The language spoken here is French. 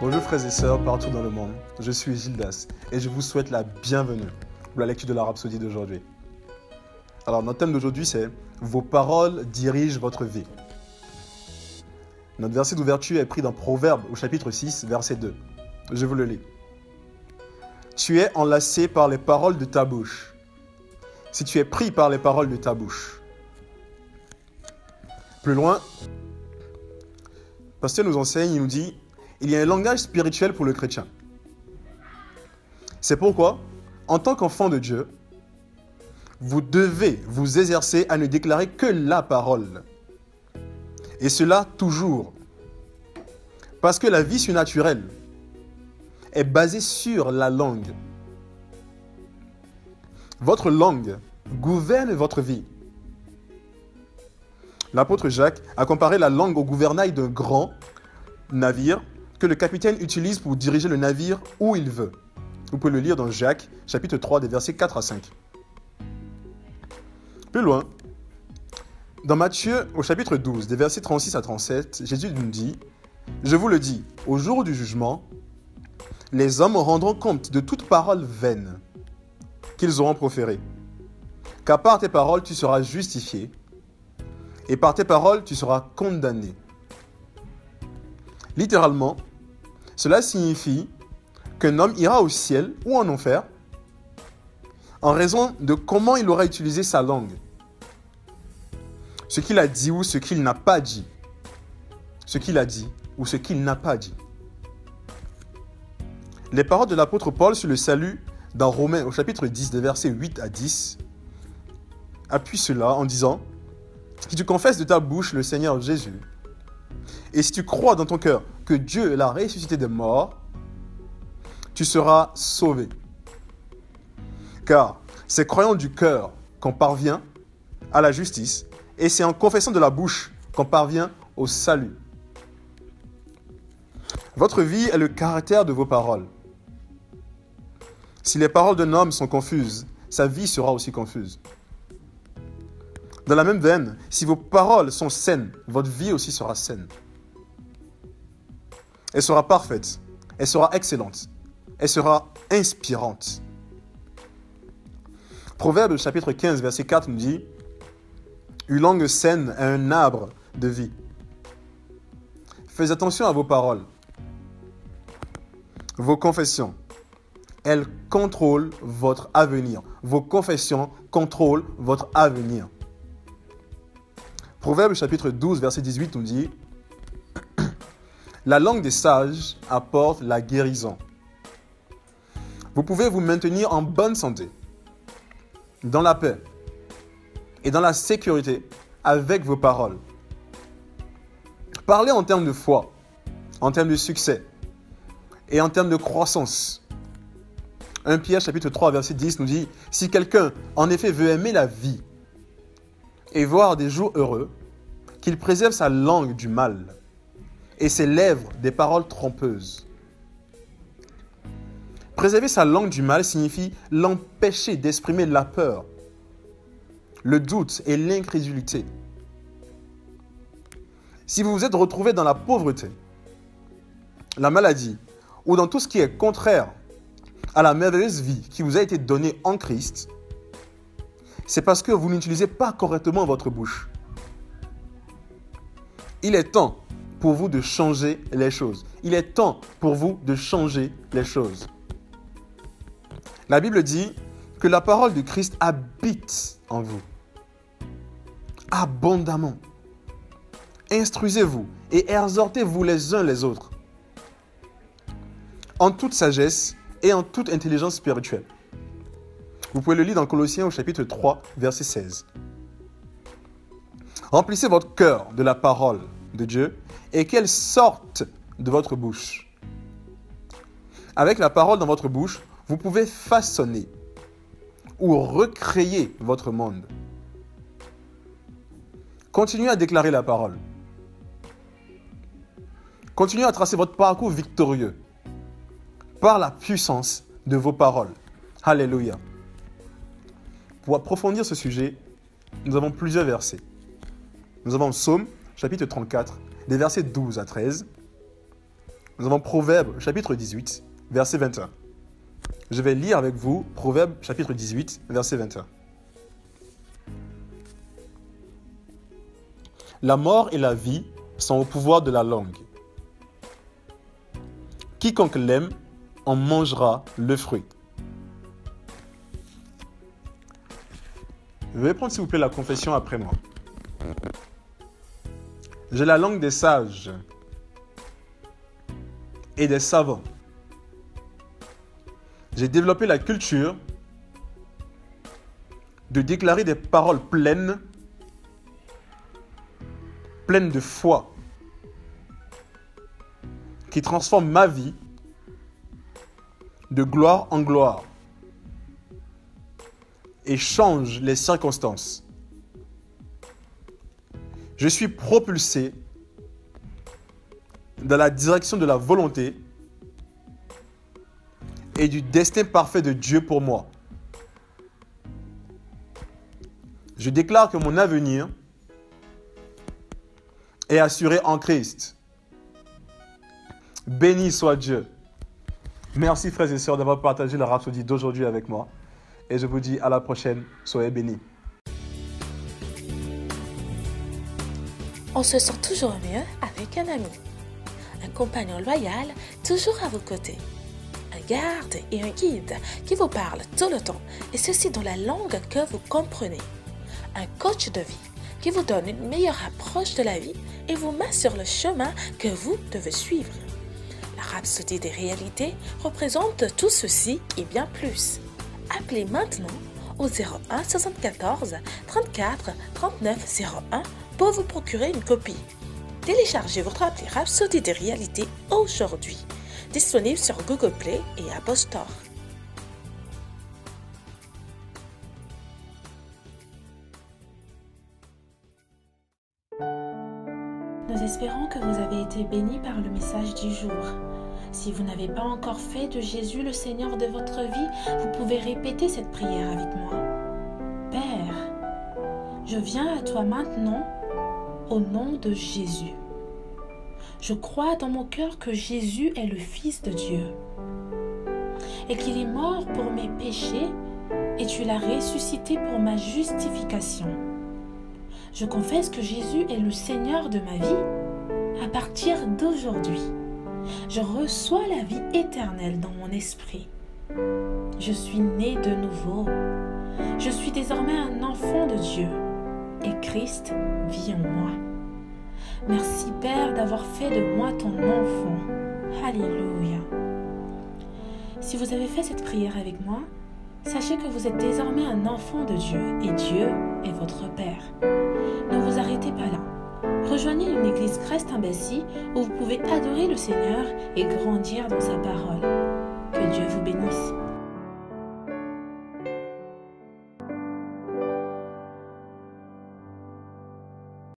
Bonjour frères et sœurs partout dans le monde, je suis Gildas et je vous souhaite la bienvenue pour la lecture de la Rhapsodie d'aujourd'hui. Alors notre thème d'aujourd'hui c'est « Vos paroles dirigent votre vie ». Notre verset d'ouverture est pris dans Proverbes au chapitre 6, verset 2. Je vous le lis. « Tu es enlacé par les paroles de ta bouche. Si tu es pris par les paroles de ta bouche. » Plus loin, le pasteur nous enseigne, il nous dit « Il y a un langage spirituel pour le chrétien. » C'est pourquoi, en tant qu'enfant de Dieu, vous devez vous exercer à ne déclarer que la parole. Et cela toujours. Parce que la vie surnaturelle est basée sur la langue. Votre langue gouverne votre vie. L'apôtre Jacques a comparé la langue au gouvernail d'un grand navire que le capitaine utilise pour diriger le navire où il veut. Vous pouvez le lire dans Jacques, chapitre 3, des versets 4 à 5. Plus loin, dans Matthieu, au chapitre 12, des versets 36 à 37, Jésus nous dit « Je vous le dis, au jour du jugement, les hommes rendront compte de toute parole vaine qu'ils auront proférée. Car par tes paroles, tu seras justifié, et par tes paroles, tu seras condamné. » Littéralement, cela signifie qu'un homme ira au ciel ou en enfer en raison de comment il aura utilisé sa langue. Ce qu'il a dit ou ce qu'il n'a pas dit. Ce qu'il a dit ou ce qu'il n'a pas dit. Les paroles de l'apôtre Paul sur le salut dans Romains au chapitre 10 des versets 8 à 10 appuient cela en disant « Si tu confesses de ta bouche le Seigneur Jésus, et si tu crois dans ton cœur que Dieu l'a ressuscité des morts, tu seras sauvé. Car c'est croyant du cœur qu'on parvient à la justice, et c'est en confessant de la bouche qu'on parvient au salut. » Votre vie est le caractère de vos paroles. Si les paroles d'un homme sont confuses, sa vie sera aussi confuse. Dans la même veine, si vos paroles sont saines, votre vie aussi sera saine. Elle sera parfaite, elle sera excellente, elle sera inspirante. Proverbe chapitre 15, verset 4 nous dit « Une langue saine est un arbre de vie. » Faites attention à vos paroles. Vos confessions, elles contrôlent votre avenir. Vos confessions contrôlent votre avenir. Proverbe chapitre 12, verset 18 nous dit « La langue des sages apporte la guérison. » Vous pouvez vous maintenir en bonne santé, dans la paix et dans la sécurité avec vos paroles. Parlez en termes de foi, en termes de succès et en termes de croissance. 1 Pierre chapitre 3, verset 10 nous dit « Si quelqu'un en effet veut aimer la vie et voir des jours heureux, qu'il préserve sa langue du mal et ses lèvres des paroles trompeuses. » Préserver sa langue du mal signifie l'empêcher d'exprimer la peur, le doute et l'incrédulité. Si vous vous êtes retrouvé dans la pauvreté, la maladie ou dans tout ce qui est contraire à la merveilleuse vie qui vous a été donnée en Christ, c'est parce que vous n'utilisez pas correctement votre bouche. Il est temps pour vous de changer les choses. Il est temps pour vous de changer les choses. La Bible dit que la parole de Christ habite en vous, abondamment. Instruisez-vous et exhortez-vous les uns les autres, en toute sagesse et en toute intelligence spirituelle. Vous pouvez le lire dans Colossiens au chapitre 3, verset 16. Remplissez votre cœur de la parole de Dieu et qu'elle sorte de votre bouche. Avec la parole dans votre bouche, vous pouvez façonner ou recréer votre monde. Continuez à déclarer la parole. Continuez à tracer votre parcours victorieux par la puissance de vos paroles. Alléluia. Pour approfondir ce sujet, nous avons plusieurs versets. Nous avons Psaume, chapitre 34, des versets 12 à 13, nous avons Proverbe chapitre 18, verset 21. Je vais lire avec vous Proverbe chapitre 18, verset 21. La mort et la vie sont au pouvoir de la langue. Quiconque l'aime en mangera le fruit. Veuillez prendre s'il vous plaît la confession après moi. J'ai la langue des sages et des savants. J'ai développé la culture de déclarer des paroles pleines de foi, qui transforment ma vie de gloire en gloire et changent les circonstances. Je suis propulsé dans la direction de la volonté et du destin parfait de Dieu pour moi. Je déclare que mon avenir est assuré en Christ. Béni soit Dieu. Merci frères et sœurs d'avoir partagé la rhapsodie d'aujourd'hui avec moi. Et je vous dis à la prochaine. Soyez bénis. On se sent toujours mieux avec un ami. Un compagnon loyal, toujours à vos côtés. Un garde et un guide qui vous parle tout le temps, et ceci dans la langue que vous comprenez. Un coach de vie qui vous donne une meilleure approche de la vie et vous met sur le chemin que vous devez suivre. La rhapsodie des réalités représente tout ceci et bien plus. Appelez maintenant au 01 74 34 39 01 pour vous procurer une copie. Téléchargez votre appli Rhapsodie des réalités aujourd'hui. Disponible sur Google Play et Apple Store. Nous espérons que vous avez été bénis par le message du jour. Si vous n'avez pas encore fait de Jésus le Seigneur de votre vie, vous pouvez répéter cette prière avec moi. Père, je viens à toi maintenant au nom de Jésus. Je crois dans mon cœur que Jésus est le Fils de Dieu et qu'il est mort pour mes péchés et tu l'as ressuscité pour ma justification. Je confesse que Jésus est le Seigneur de ma vie à partir d'aujourd'hui. Je reçois la vie éternelle dans mon esprit. Je suis né de nouveau. Je suis désormais un enfant de Dieu et Christ vit en moi. Merci Père d'avoir fait de moi ton enfant. Alléluia. Si vous avez fait cette prière avec moi, sachez que vous êtes désormais un enfant de Dieu et Dieu est votre Père. Ne vous arrêtez pas là. Rejoignez une église Christ Embassy où vous pouvez adorer le Seigneur et grandir dans sa parole.